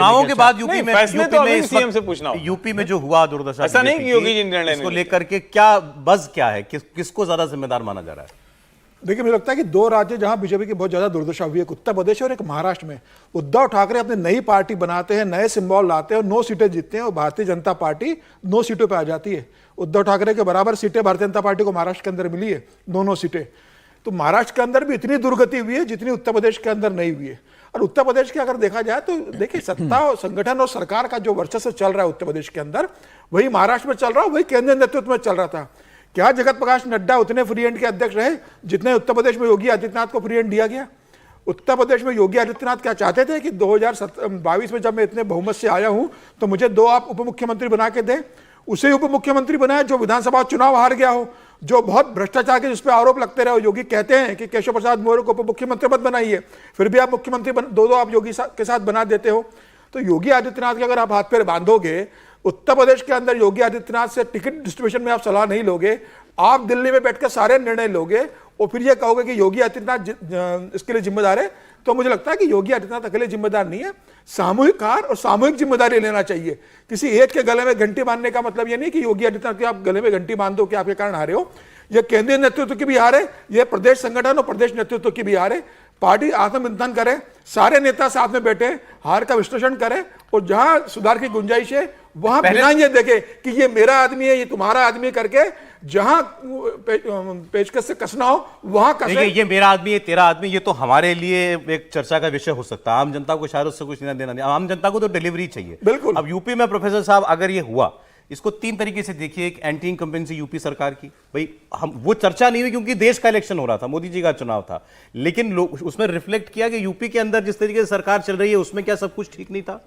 चुनावों के बाद यूपी में फैसले तो अभी सीएम से पूछना होगा। यूपी में जो हुआ दुर्दशा, ऐसा नहीं कि योगी जी निर्णय इसको लेकर के क्या बज़ क्या है, किसको ज्यादा जिम्मेदार माना जा रहा है? देखिए, मुझे लगता है कि दो राज्य जहां बीजेपी की बहुत ज्यादा दुर्दशा हुई है, उत्तर प्रदेश और एक महाराष्ट्र में। उद्धव ठाकरे अपनी नई पार्टी बनाते हैं, नए सिंबल लाते हैं और 9 सीटें जीतते हैं और भारतीय जनता पार्टी 9 सीटों पर आ जाती है। उद्धव ठाकरे के बराबर सीटें भारतीय जनता पार्टी को महाराष्ट्र के अंदर मिली है, दोनों सीटें। तो महाराष्ट्र के अंदर भी इतनी दुर्गति हुई है जितनी उत्तर प्रदेश के अंदर नहीं हुई है। और उत्तर प्रदेश के अगर देखा जाए तो देखिए, सत्ता और संगठन और सरकार का जो वर्चस्व चल रहा है उत्तर प्रदेश के अंदर, वही महाराष्ट्र में चल रहा है, वही केंद्रीय नेतृत्व में चल रहा था। क्या जगत प्रकाश नड्डा उतने फ्री हैंड के अध्यक्ष रहे जितने उत्तर प्रदेश में योगी आदित्यनाथ को फ्री हैंड दिया गया? उत्तर प्रदेश में योगी आदित्यनाथ क्या चाहते थे कि 2022 में जब मैं इतने बहुमत से आया हूं तो मुझे 2 आप उप मुख्यमंत्री बना के दें। उसे उप मुख्यमंत्री बनाया जो विधानसभा चुनाव हार गया हो, जो बहुत भ्रष्टाचार के जिस पे आरोप लगते रहे हो। योगी कहते हैं कि केशव प्रसाद मौर्य को उप मुख्यमंत्री मत बनाइए, फिर भी आप मुख्यमंत्री 2 आप योगी के साथ बना देते हो। तो योगी आदित्यनाथ के अगर आप हाथ पैर बांधोगे, उत्तर प्रदेश के अंदर योगी आदित्यनाथ से टिकट डिस्ट्रीब्यूशन में आप सलाह नहीं लोगे, आप दिल्ली में बैठकर सारे निर्णय लोगे और फिर ये कहोगे कि योगी आदित्यनाथ इसके लिए जिम्मेदार है, तो मुझे लगता है कि योगी आदित्यनाथ अकेले जिम्मेदार नहीं है। सामूहिक हार और सामूहिक जिम्मेदारी लेना चाहिए। किसी एक के गले में घंटी बांधने का मतलब ये नहीं कि योगी आदित्यनाथ के आप गले में घंटी बांध दो कि आपके कारण हारे हो। ये केंद्रीय नेतृत्व की भी हार है, ये प्रदेश संगठन और प्रदेश नेतृत्व की भी हार है। पार्टी आत्मचिंतन करे, सारे नेता साथ में बैठे, हार का विश्लेषण करें और जहां सुधार की गुंजाइश है वहां बिना ये देखे कि ये मेरा आदमी है, ये तुम्हारा आदमी करके जहां पेचकस से कसना हो वहां कसे। ये मेरा आदमी है, तेरा आदमी, ये तो हमारे लिए एक चर्चा का विषय हो सकता है। आम जनता को शायद उससे कुछ लेना देना नहीं, आम जनता को तो डिलीवरी चाहिए। बिल्कुल। अब यूपी में प्रोफेसर साहब अगर ये हुआ, इसको 3 तरीके से देखिए। एक एंटी इनकम्बेंसी यूपी सरकार की, भाई हम वो चर्चा नहीं हुई क्योंकि देश का इलेक्शन हो रहा था, मोदी जी का चुनाव था, लेकिन लोग उसमें रिफ्लेक्ट किया कि यूपी के अंदर जिस तरीके से सरकार चल रही है उसमें क्या सब कुछ ठीक नहीं था।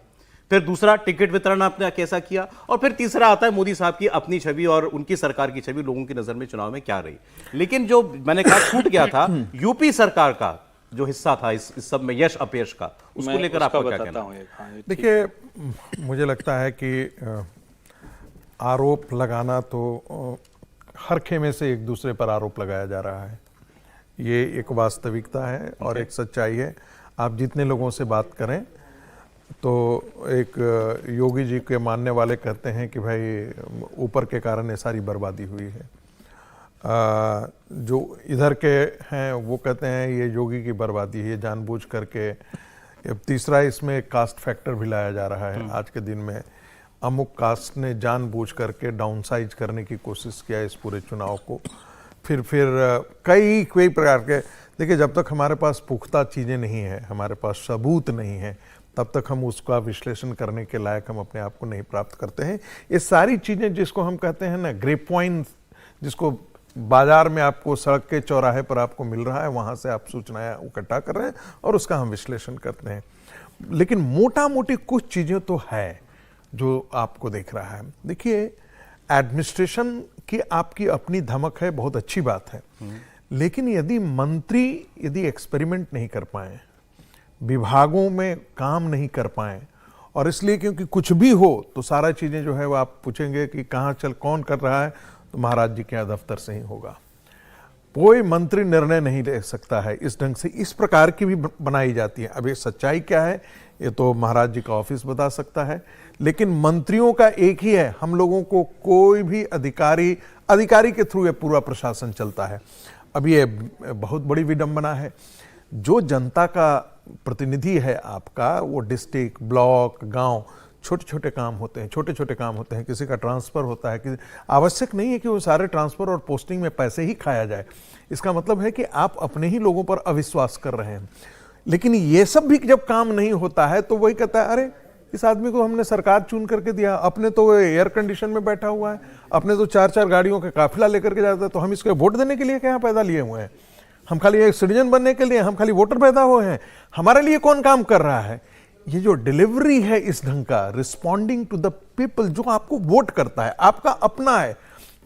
फिर दूसरा, टिकट वितरण आपने कैसा किया, और फिर तीसरा आता है मोदी साहब की अपनी छवि और उनकी सरकार की छवि लोगों की नजर में चुनाव में क्या रही। लेकिन जो मैंने कहा छूट गया था यूपी सरकार का जो हिस्सा था इस सब में, यश अपयश का, उसको लेकर आपका क्या कहना है? देखिए, मुझे लगता है कि आरोप लगाना तो हर खेमे से एक दूसरे पर आरोप लगाया जा रहा है, ये एक वास्तविकता है और एक सच्चाई है। आप जितने लोगों से बात करें तो एक योगी जी के मानने वाले कहते हैं कि भाई ऊपर के कारण ये सारी बर्बादी हुई है। जो इधर के हैं वो कहते हैं ये योगी की बर्बादी है, ये जानबूझ करके। तीसरा, इसमें कास्ट फैक्टर भी लाया जा रहा है आज के दिन में। अमुक कास्ट ने जानबूझ करके डाउनसाइज करने की कोशिश किया इस पूरे चुनाव को। फिर कई प्रकार के, देखिए जब तक हमारे पास पुख्ता चीज़ें नहीं है, हमारे पास सबूत नहीं है, तब तक हम उसका विश्लेषण करने के लायक हम अपने आप को नहीं प्राप्त करते हैं। ये सारी चीज़ें जिसको हम कहते हैं ना ग्रेप वाइन, जिसको बाजार में आपको सड़क के चौराहे पर आपको मिल रहा है, वहाँ से आप सूचनाएं इकट्ठा कर रहे हैं और उसका हम विश्लेषण करते हैं। लेकिन मोटा मोटी कुछ चीज़ें तो है जो आपको दिख रहा है। देखिए, एडमिनिस्ट्रेशन की आपकी अपनी धमक है, बहुत अच्छी बात है, लेकिन यदि मंत्री एक्सपेरिमेंट नहीं कर पाए, विभागों में काम नहीं कर पाए, और इसलिए क्योंकि कुछ भी हो तो सारा चीज़ें जो है वो आप पूछेंगे कि कौन कर रहा है, तो महाराज जी के दफ्तर से ही होगा। कोई मंत्री निर्णय नहीं ले सकता है इस ढंग से, इस प्रकार की भी बनाई जाती है। अब ये सच्चाई क्या है ये तो महाराज जी का ऑफिस बता सकता है, लेकिन मंत्रियों का एक ही है, हम लोगों को कोई भी अधिकारी के थ्रू ये पूरा प्रशासन चलता है। अब ये बहुत बड़ी विडंबना है। जो जनता का प्रतिनिधि है आपका, वो डिस्ट्रिक्ट, ब्लॉक, गांव, छोटे छोटे काम होते हैं, किसी का ट्रांसफ़र होता है, आवश्यक नहीं है कि वो सारे ट्रांसफ़र और पोस्टिंग में पैसे ही खाया जाए। इसका मतलब है कि आप अपने ही लोगों पर अविश्वास कर रहे हैं। लेकिन ये सब भी जब काम नहीं होता है तो वही कहता है, अरे इस आदमी को हमने सरकार चुन करके दिया, अपने तो एयर कंडीशन में बैठा हुआ है, अपने तो 4-4 गाड़ियों का काफिला लेकर के जाता है, तो हम इसको वोट देने के लिए क्या पैदा लिए हुए हैं? हम खाली एक सिटीजन बनने के लिए, हम खाली वोटर पैदा हुए हैं? हमारे लिए कौन काम कर रहा है? ये जो डिलीवरी है इस ढंग का, रिस्पॉन्डिंग टू द पीपल, जो आपको वोट करता है, आपका अपना है।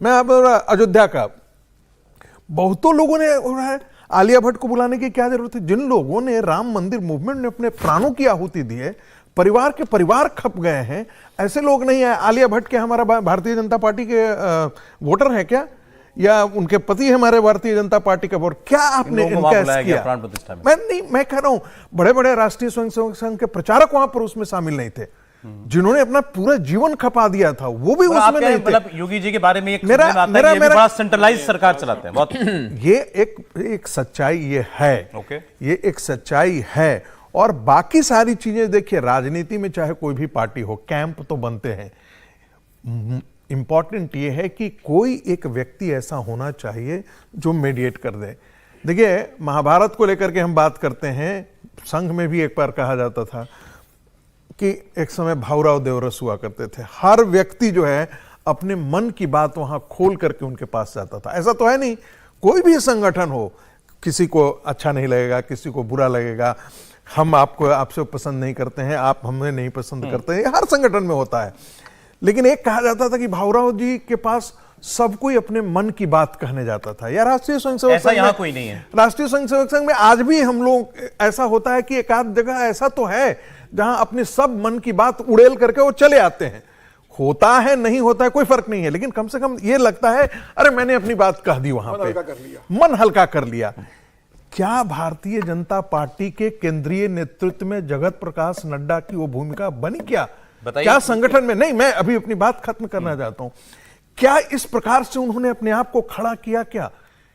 मैं अब अयोध्या का, बहुतों लोगों ने आलिया भट्ट को बुलाने की क्या जरूरत है? जिन लोगों ने राम मंदिर मूवमेंट में अपने प्राणों की आहुति दी है, परिवार के परिवार खप गए हैं, ऐसे लोग नहीं है। आलिया भट्ट के हमारा भारतीय जनता पार्टी के वोटर हैं क्या? या उनके पति हमारे भारतीय जनता पार्टी का बोर्ड, क्या आपने लोगों को वहां इनका बुलाया गया किया? प्राण प्रतिष्ठा में। मैं कह रहा हूं बड़े बड़े राष्ट्रीय स्वयंसेवक संघ के प्रचारक वहां पर उसमें शामिल नहीं थे, जिन्होंने अपना पूरा जीवन खपा दिया था, वो भी उसमें नहीं थे। मतलब योगी जी के बारे में एक मेरा- सुनने में आता है मेरा- कि ये भी मेरा- बड़ा सेंट्रलाइज सरकार चलाते हैं बहुत। ये एक सच्चाई ये है, ओके। ये एक सच्चाई है। और बाकी सारी चीजें देखिए, राजनीति में चाहे कोई भी पार्टी हो, कैंप तो बनते हैं। इंपॉर्टेंट ये है कि कोई एक व्यक्ति ऐसा होना चाहिए जो मीडिएट कर दे। देखिए, महाभारत को लेकर के हम बात करते हैं, संघ में भी एक बार कहा जाता था कि एक समय भाऊराव देवरस हुआ करते थे, हर व्यक्ति जो है अपने मन की बात वहां खोल करके उनके पास जाता था। ऐसा तो है नहीं, कोई भी संगठन हो, किसी को अच्छा नहीं लगेगा, किसी को बुरा लगेगा, हम आपसे पसंद नहीं करते हैं, आप हमें नहीं पसंद करते हैं, हर संगठन में होता है। लेकिन एक कहा जाता था कि भाऊराव जी के पास सब कोई अपने मन की बात कहने जाता था। या राष्ट्रीय स्वयंसेवक ऐसा संघ यहाँ में- कोई नहीं है। राष्ट्रीय स्वयंसेवक संघ में आज भी हम लोग, ऐसा होता है कि एक आध जगह ऐसा तो है जहां अपने सब मन की बात उड़ेल करके वो चले आते हैं। होता है नहीं होता है कोई फर्क नहीं है, लेकिन कम से कम ये लगता है अरे मैंने अपनी बात कह दी, वहां पे मन हल्का कर लिया। क्या भारतीय जनता पार्टी के केंद्रीय नेतृत्व में जगत प्रकाश नड्डा की वो भूमिका बनी? क्या बताइए। क्या संगठन में नहीं, मैं अभी अपनी बात खत्म करना चाहता हूं। क्या इस प्रकार से उन्होंने अपने आप को खड़ा किया क्या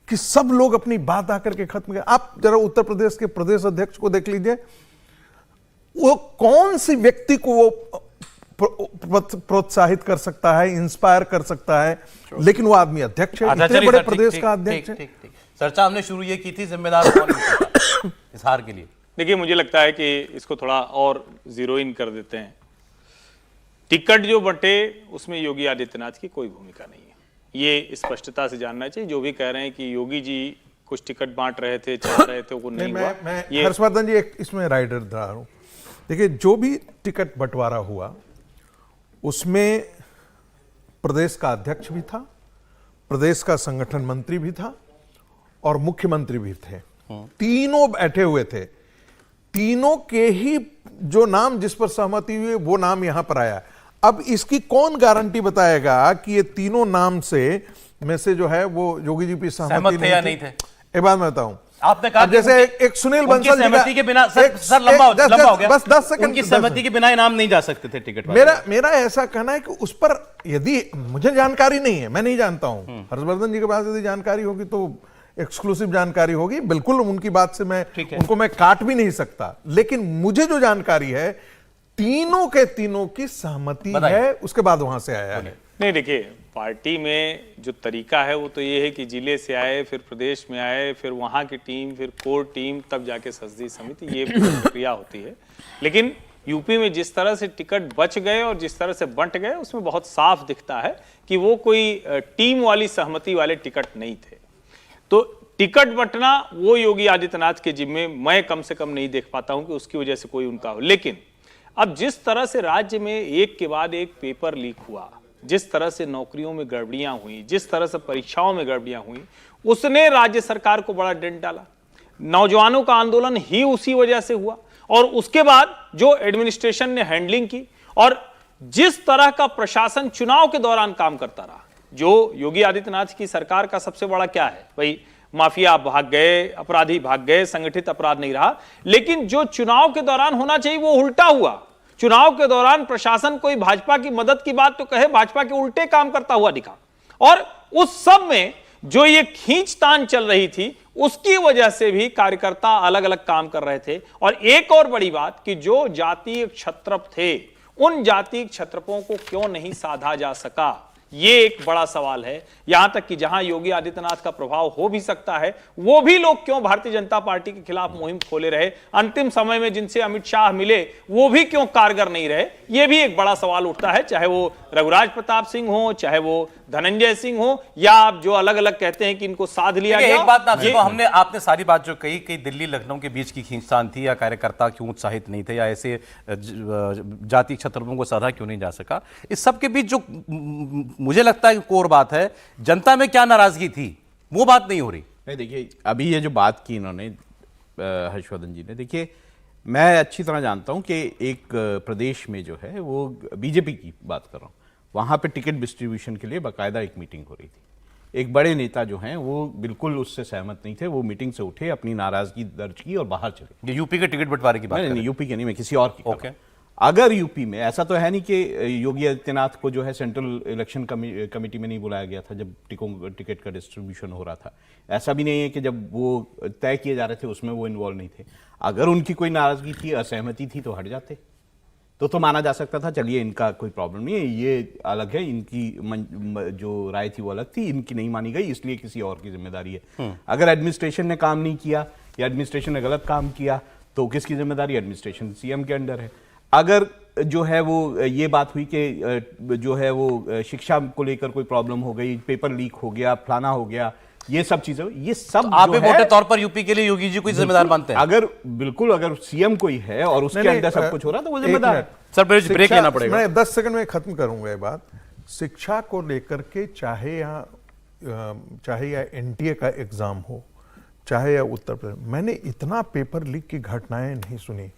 कि सब लोग अपनी बात आकर के खत्म किया? आप जरा उत्तर प्रदेश के प्रदेश अध्यक्ष को देख लीजिए, वो कौन सी व्यक्ति को वो प्रोत्साहित कर सकता है, इंस्पायर कर सकता है, लेकिन वो आदमी अध्यक्ष है, इतने बड़े प्रदेश का अध्यक्ष है। चर्चा हमने शुरू ये की थी, जिम्मेदार कौन है इस हार के लिए? देखिए, मुझे लगता है कि इसको थोड़ा और जीरो इन कर देते हैं। टिकट जो बटे उसमें योगी आदित्यनाथ की कोई भूमिका नहीं है, ये स्पष्टता से जानना चाहिए। जो भी कह रहे हैं कि योगी जी कुछ टिकट बांट रहे थे, चाह रहे थे, वो नहीं हुआ। मैं हर्षवर्धन जी एक इसमें राइडर रहा हूं। देखिए, जो भी टिकट बंटवारा हुआ उसमें प्रदेश का अध्यक्ष भी था, प्रदेश का संगठन मंत्री भी था और मुख्यमंत्री भी थे। तीनों बैठे हुए थे। तीनों के ही जो नाम जिस पर सहमति हुई वो नाम यहां पर आया। अब इसकी कौन गारंटी बताएगा कि ये तीनों नाम में से जो है वो योगी जी की सहमति थे या नहीं थे? एक बात मैं बताऊं, आपने कहा जैसे एक सुनील बंसल जी सहमति के बिना सर लंबा हो गया, बस 10 सेकंड, उनकी सहमति के बिना इनाम नहीं जा सकते थे टिकट। मेरा ऐसा कहना है कि उस पर यदि मुझे जानकारी नहीं है, मैं नहीं जानता हूं, हर्षवर्धन जी के पास यदि जानकारी होगी तो एक्सक्लूसिव जानकारी होगी, बिल्कुल उनकी बात से उनको मैं काट भी नहीं सकता। लेकिन मुझे जो जानकारी है तीनों के तीनों की सहमति है, उसके बाद वहां से आया है। नहीं, देखिए, पार्टी में जो तरीका है वो तो ये है कि जिले से आए, फिर प्रदेश में आए, फिर वहां की टीम, फिर कोर टीम, तब जाके संसदीय समिति, ये प्रक्रिया होती है। लेकिन यूपी में जिस तरह से टिकट बच गए और जिस तरह से बंट गए, उसमें बहुत साफ दिखता है कि वो कोई टीम वाली सहमति वाले टिकट नहीं थे। तो टिकट बंटना वो योगी आदित्यनाथ के जिम्मे मैं कम से कम नहीं देख पाता हूं कि उसकी वजह से कोई उनका हो। लेकिन अब जिस तरह से राज्य में एक के बाद एक पेपर लीक हुआ, जिस तरह से नौकरियों में गड़बड़ियां हुई, जिस तरह से परीक्षाओं में गड़बड़ियां हुई, उसने राज्य सरकार को बड़ा डेंट डाला। नौजवानों का आंदोलन ही उसी वजह से हुआ। और उसके बाद जो एडमिनिस्ट्रेशन ने हैंडलिंग की और जिस तरह का प्रशासन चुनाव के दौरान काम करता रहा, जो योगी आदित्यनाथ की सरकार का सबसे बड़ा क्या है, भाई माफिया भाग गए, अपराधी भाग गए, संगठित अपराध नहीं रहा। लेकिन जो चुनाव के दौरान होना चाहिए वो उल्टा हुआ। चुनाव के दौरान प्रशासन कोई भाजपा की मदद की बात तो कहे, भाजपा के उल्टे काम करता हुआ दिखा। और उस सब में जो ये खींचतान चल रही थी, उसकी वजह से भी कार्यकर्ता अलग अलग काम कर रहे थे। और एक और बड़ी बात कि जो जातीय क्षत्रप थे, उन जातीय क्षत्रपों को क्यों नहीं साधा जा सका, ये एक बड़ा सवाल है। यहां तक कि जहां योगी आदित्यनाथ का प्रभाव हो भी सकता है, वो भी लोग क्यों भारतीय जनता पार्टी के खिलाफ मुहिम खोले रहे, अंतिम समय में जिनसे अमित शाह मिले वो भी क्यों कारगर नहीं रहे, ये भी एक बड़ा सवाल उठता है। चाहे वो रघुराज प्रताप सिंह हो, चाहे वो धनंजय सिंह हो, या आप जो अलग अलग कहते हैं कि इनको साध लिया गया। एक बात ना, आपने सारी बात जो कही कि दिल्ली लखनऊ के बीच की खींचतान थी, या कार्यकर्ता क्यों उत्साहित नहीं थे, या ऐसे जाति क्षत्रपों को साधा क्यों नहीं जा सका, इस सब के बीच जो मुझे लगता है कि कोर बात है, जनता में क्या नाराजगी थी, वो बात नहीं हो रही। नहीं, देखिए, अभी ये जो बात की इन्होंने हर्षवर्धन जी ने, देखिए मैं अच्छी तरह जानता हूं कि एक प्रदेश में जो है वो बीजेपी की बात कर रहा हूं, वहां पे टिकट डिस्ट्रीब्यूशन के लिए बाकायदा एक मीटिंग हो रही थी। एक बड़े नेता जो हैं वो बिल्कुल उससे सहमत नहीं थे। वो मीटिंग से उठे, अपनी नाराजगी दर्ज की और बाहर चले। ये यूपी के टिकट बंटवारे की बात नहीं, कर नहीं, रहे यूपी के नहीं, मैं किसी और की कर रहा ओके। हूं। अगर यूपी में ऐसा तो है नहीं कि योगी आदित्यनाथ को जो है सेंट्रल इलेक्शन कमेटी में नहीं बुलाया गया था जब टिकट का डिस्ट्रीब्यूशन हो रहा था। ऐसा भी नहीं है कि जब वो तय किए जा रहे थे उसमें वो इन्वॉल्व नहीं थे। अगर उनकी कोई नाराजगी थी, असहमति थी तो हट जाते, तो माना जा सकता था चलिए इनका कोई प्रॉब्लम नहीं है, ये अलग है, इनकी जो राय थी वो अलग थी, इनकी नहीं मानी गई इसलिए किसी और की जिम्मेदारी है। अगर एडमिनिस्ट्रेशन ने काम नहीं किया या एडमिनिस्ट्रेशन ने गलत काम किया तो किसकी जिम्मेदारी? एडमिनिस्ट्रेशन, सीएम के अंडर है। अगर जो है वो ये बात हुई कि जो है वो शिक्षा को लेकर कोई प्रॉब्लम हो गई, पेपर लीक हो गया, फलाना हो गया, ये सब चीजें, ये सब आप जो भी है, मोटे तौर पर यूपी के लिए योगी जी को जिम्मेदार मानते हैं? अगर बिल्कुल अगर सीएम कोई है और उसके अंदर सब कुछ हो रहा है तो वो जिम्मेदार है। सर ब्रेक लेना पड़ेगा। मैं 10 सेकंड में खत्म करूंगा ये बात। शिक्षा को लेकर के चाहे या एनटीए का एग्जाम हो, चाहे या उत्तर प्रदेश, मैंने इतना पेपर लीक की घटनाएं नहीं सुनी।